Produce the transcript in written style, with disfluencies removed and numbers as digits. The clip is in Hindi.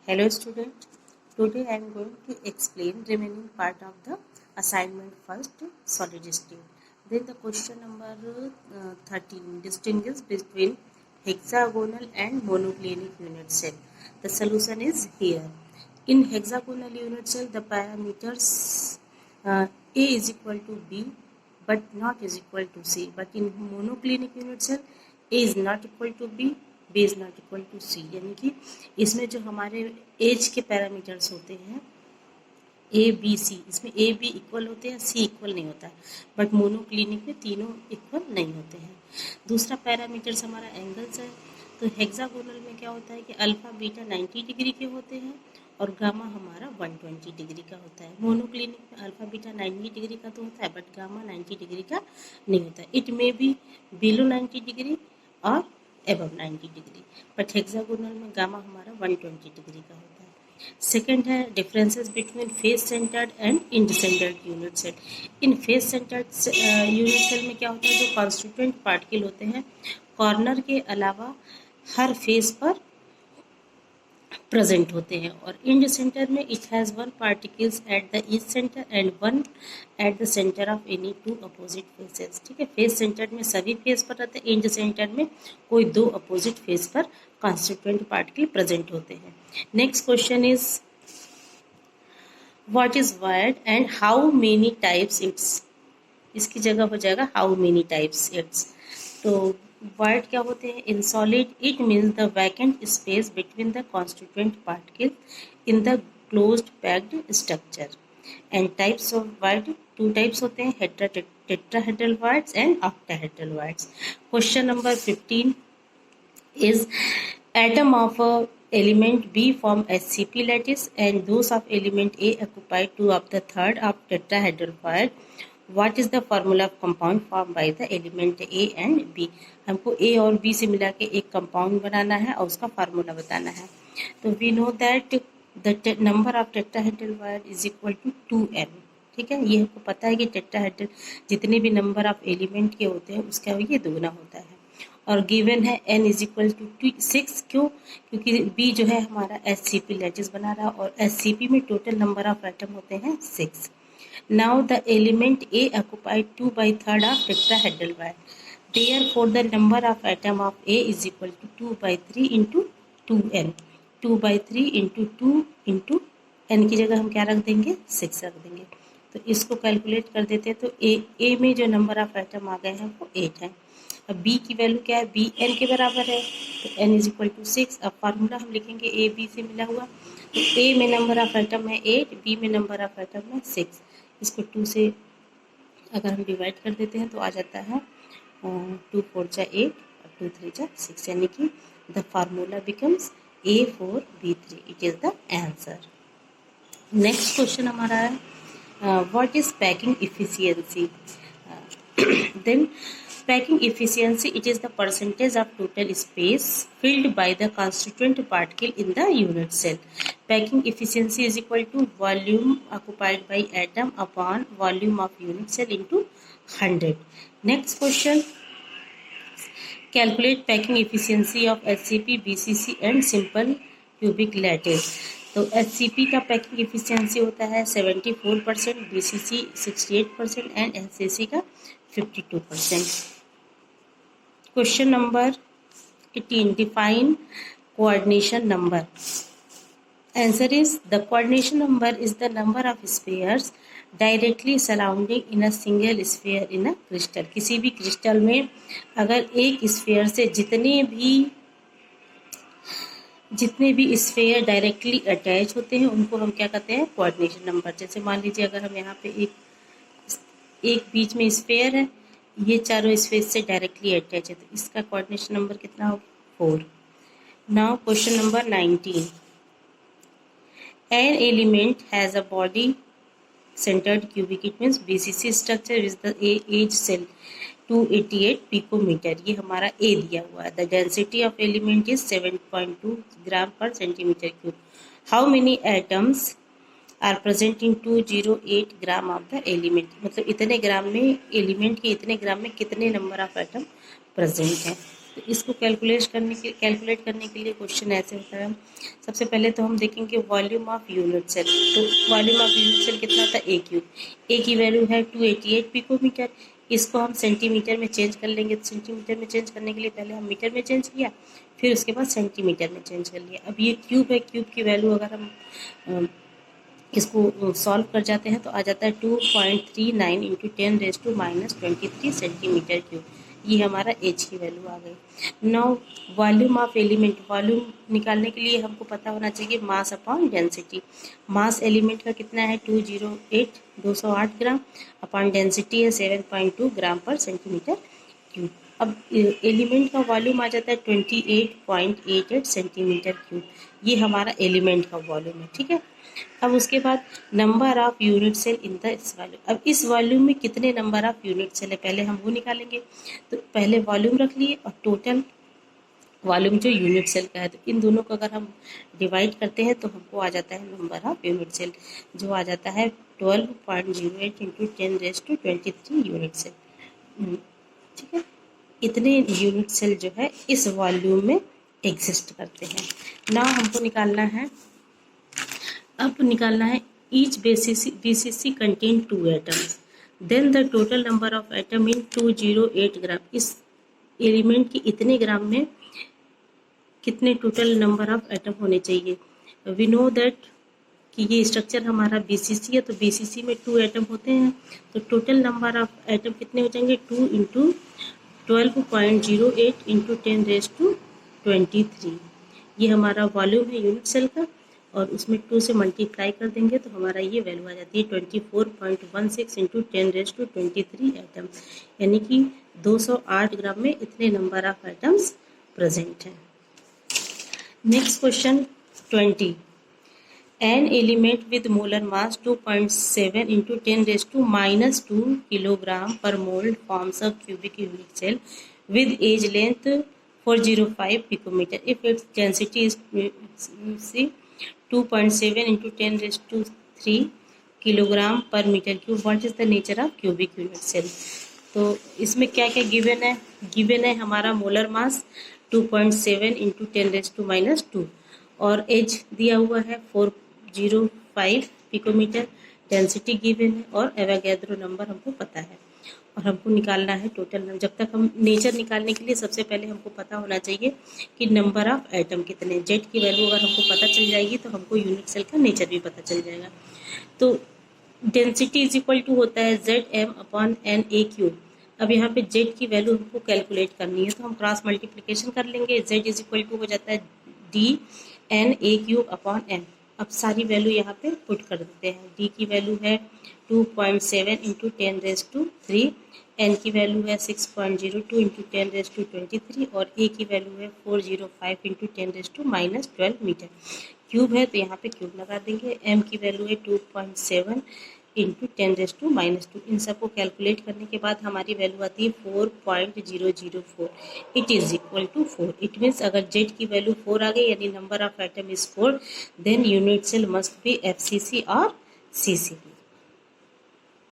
Hello student, today I am going to explain remaining part of the assignment first solid state. Then the question number 13 distinguish between hexagonal and monoclinic unit cell. The solution is here. In hexagonal unit cell the parameters A is equal to B but not is equal to C. But in monoclinic unit cell A is not equal to B इज नॉट इक्वल टू सी, यानी कि इसमें जो हमारे एज के पैरामीटर्स होते हैं ए बी सी, इसमें ए बी इक्वल होते हैं, सी इक्वल नहीं होता है, बट मोनोक्लिनिक में तीनों इक्वल नहीं होते हैं। दूसरा पैरामीटर्स हमारा एंगल्स है। तो हेक्सागोनल में क्या होता है कि अल्फा बीटा 90 डिग्री के होते हैं और गामा हमारा 120 डिग्री का होता है। मोनोक्लिनिक में अल्फा बीटा 90 डिग्री का तो होता है बट गामा 90 डिग्री का नहीं होता है। It may be below 90 degree और एबव 90 डिग्री, बट हेक्सागोनल में गामा हमारा 120 डिग्री का होता है। सेकेंड है differences between face centred and end centred unit cell. In face centred unit cell में क्या होता है, जो कॉन्स्टिट्यूएंट पार्टिकल होते हैं कॉर्नर के अलावा हर फेस पर प्रेजेंट होते हैं, और इंड सेंटर में it has one particles at the each centre and one at the centre of any two opposite faces. ठीक है, फेस सेंटर में सभी फेस पर रहते हैं, इंड सेंटर में कोई दो अपोजिट फेस पर कॉन्स्टिट्यूएंट पार्टिकल प्रेजेंट होते हैं। Next question is what is वायर्ड and how many types its. इसकी जगह हो जाएगा हाउ मेनी टाइप्स इट्स। तो वायर्ड क्या होते हैं, in solid it means the vacant space between the constituent particle in the closed packed structure. And types of वायर्ड टू टाइप्स होते हैं, tetrahedral voids and octahedral voids. Question number 15 is atom of element B form SCP lattice and those of element A occupy 2 of the third of tetrahedral wire. What is the formula of compound formed by the element A and B? हमको A और B से मिला के एक कंपाउंड बनाना है और उसका फार्मूला बताना है। तो we know that the number of tetrahedral wire is equal to 2n। ठीक है, ये हमको पता है कि टेट्राहेड्रल जितने भी नंबर ऑफ एलिमेंट के होते हैं उसका ये दोगुना होता है, और गिवन है n इज इक्वल टू 6। क्यों? क्योंकि B जो है हमारा SCP लैटिस बना रहा और SCP में टोटल नंबर ऑफ एटम होते हैं 6। Now the element A occupied 2/3 of tetrahedral wire. Therefore the number of atom of A is equal to 2/3 into 2n। 2/3 into 2 into n की जगह हम क्या रख देंगे, 6 रख देंगे। तो इसको कैलकुलेट कर देते हैं। तो A में जो नंबर ऑफ एटम आ गए हैं वो 8 है। अब B की वैल्यू क्या है, B n के बराबर है, तो n इज इक्वल टू 6। अब फार्मूला हम लिखेंगे A B से मिला हुआ। तो A में नंबर ऑफ एटम है 8, B में नंबर ऑफ एटम है 6। इसको 2 से अगर हम डिवाइड कर देते हैं तो आ जाता है 2 4 जा 8 और 2 3 जा 6, यानी कि the formula becomes A4B3। It is the answer. Next question हमारा है what is packing efficiency. Then packing efficiency, it is the percentage of total space filled by the constituent particle in the unit cell. Packing efficiency is equal to volume occupied by atom upon volume of unit cell into 100. Next question, calculate packing efficiency of SCP, BCC and simple cubic lattice. तो SCP का पैकिंग इफिशियंसी होता है 74%, BCC 68% एंड SCC का 52%। Question number 18, define coordination number. Answer is the coordination number is the number of spheres directly surrounding in a single sphere in a crystal. किसी भी क्रिस्टल में अगर एक स्फीयर से जितने भी स्फीयर डायरेक्टली अटैच होते हैं उनको हम क्या कहते हैं, कोऑर्डिनेशन नंबर। जैसे मान लीजिए अगर हम यहाँ पे एक बीच में स्फीयर है, ये चारों स्फीयर से डायरेक्टली अटैच है, तो इसका कोऑर्डिनेशन नंबर कितना होगा, 4। Now question number 19, an element has a body centered cubic, it means BCC structure is the age cell 288 picometer। ये हमारा A दिया हुआ है। The density of element is 7.2 ग्राम पर centimetre cube. How many atoms are present in 208 gram of the element. मतलब इतने ग्राम में एलिमेंट के इतने ग्राम में कितने नंबर ऑफ एटम प्रेजेंट हैं। तो इसको कैलकुलेट करने के लिए क्वेश्चन ऐसे होता है। सबसे पहले तो हम देखेंगे वॉल्यूम ऑफ यूनिट सेल। तो वॉल्यूम ऑफ यूनिट सेल कितना होता है, ए क्यूब। ए की वैल्यू है 288 पिकोमीटर। इसको हम सेंटीमीटर में चेंज कर लेंगे। तो सेंटीमीटर में चेंज करने के लिए पहले हम मीटर में चेंज किया, फिर उसके बाद सेंटीमीटर में चेंज कर लिया। अब ये क्यूब है, क्यूब की वैल्यू अगर हम इसको सॉल्व कर जाते हैं तो आ जाता है 2.39 इंटू 10⁻⁻23 सेंटीमीटर क्यूब। ये हमारा एच की वैल्यू आ गई। Now volume of element, volume निकालने के लिए हमको पता होना चाहिए मास अपॉन डेंसिटी। मास एलिमेंट का कितना है 208 ग्राम, अपॉन डेंसिटी है 7.2 ग्राम पर सेंटीमीटर क्यूब। अब एलिमेंट का वॉल्यूम आ जाता है 28.88 सेंटीमीटर क्यूब। ये हमारा एलिमेंट का वॉल्यूम है, ठीक है। अब उसके बाद number of unit cell in the इस वॉल्यूम। अब इस वॉल्यूम में कितने नंबर ऑफ यूनिट सेल है, पहले हम वो निकालेंगे। तो पहले वॉल्यूम रख लिए और टोटल वॉल्यूम जो यूनिट सेल का है, तो इन दोनों को अगर हम डिवाइड करते हैं तो हमको आ जाता है नंबर ऑफ यूनिट सेल, जो आ जाता है 12.08 इंटू 10⁻23 यूनिट सेल, ठीक है। इतने यूनिट सेल जो है इस वॉल्यूम में एग्जिस्ट करते हैं। ना हमको निकालना है, अब निकालना है each BCC contain 2 atoms, then the total number of atom in 208 gram. इस एलिमेंट के इतने ग्राम में कितने टोटल नंबर ऑफ एटम होने चाहिए। वी नो दैट कि ये स्ट्रक्चर हमारा BCC है, तो BCC में 2 एटम होते हैं, तो टोटल नंबर ऑफ एटम कितने हो जाएंगे 2 इंटू 12.08 इंटू 10⁻23। ये हमारा वॉल्यूम है यूनिट सेल का, और उसमें 2 से मल्टीप्लाई कर देंगे तो हमारा ये वैल्यू आ जाती है 24.16 इंटू 10⁻23 एटम, यानी कि 208 ग्राम में इतने नंबर ऑफ एटम्स प्रेजेंट हैं। Next question 20। An element with molar mass 2.7 into 10⁻² kilogram per mole forms a cubic unit cell with age length 405 picometer if its density is 2.7 into 10⁻³ kilogram पर metre cube. What is the nature of cubic unit cell. तो इसमें क्या क्या गिवन है, गिवन है हमारा मोलर मास 2.7 इंटू 10⁻² और एज दिया हुआ है 405 पिकोमीटर, डेंसिटी गिवन है और एवोगैड्रो नंबर हमको पता है, और हमको निकालना है टोटल नंबर। जब तक हम नेचर निकालने के लिए सबसे पहले हमको पता होना चाहिए कि नंबर ऑफ एटम कितने। जेड की वैल्यू अगर हमको पता चल जाएगी तो हमको यूनिट सेल का नेचर भी पता चल जाएगा। तो डेंसिटी इज इक्वल टू होता है ZM/NA³। अब यहाँ पे जेड की वैल्यू हमको कैलकुलेट करनी है, तो हम क्रॉस मल्टीप्लिकेशन कर लेंगे। जेड इज इक्वल टू हो जाता है DNA³/M। अब सारी वैल्यू यहाँ पे पुट कर देते हैं। डी की वैल्यू है 2.7 इंटू 10⁻³ एन की वैल्यू है 6.02 इंटू 10⁻23 और ए की वैल्यू है 405 इंटू 10⁻12 मीटर क्यूब है, तो यहाँ पे क्यूब लगा देंगे। एम की वैल्यू है 2.7 इंटू 10⁻²। इन सबको कैलकुलेट करने के बाद हमारी वैल्यू आती है 4.004। It is equal to 4। It means अगर जेड की वैल्यू 4 आ गई यानी number of atom is 4, then unit cell must be FCC और CCD।